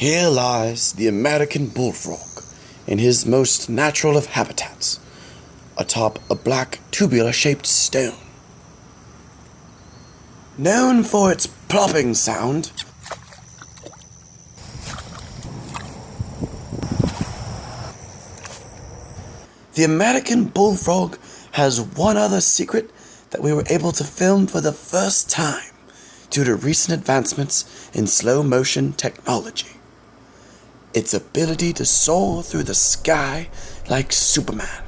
Here lies the American bullfrog in his most natural of habitats, atop a black tubular-shaped stone. Known for its plopping sound, the American bullfrog has one other secret that we were able to film for the first time due to recent advancements in slow-motion technology. Its ability to soar through the sky like Superman.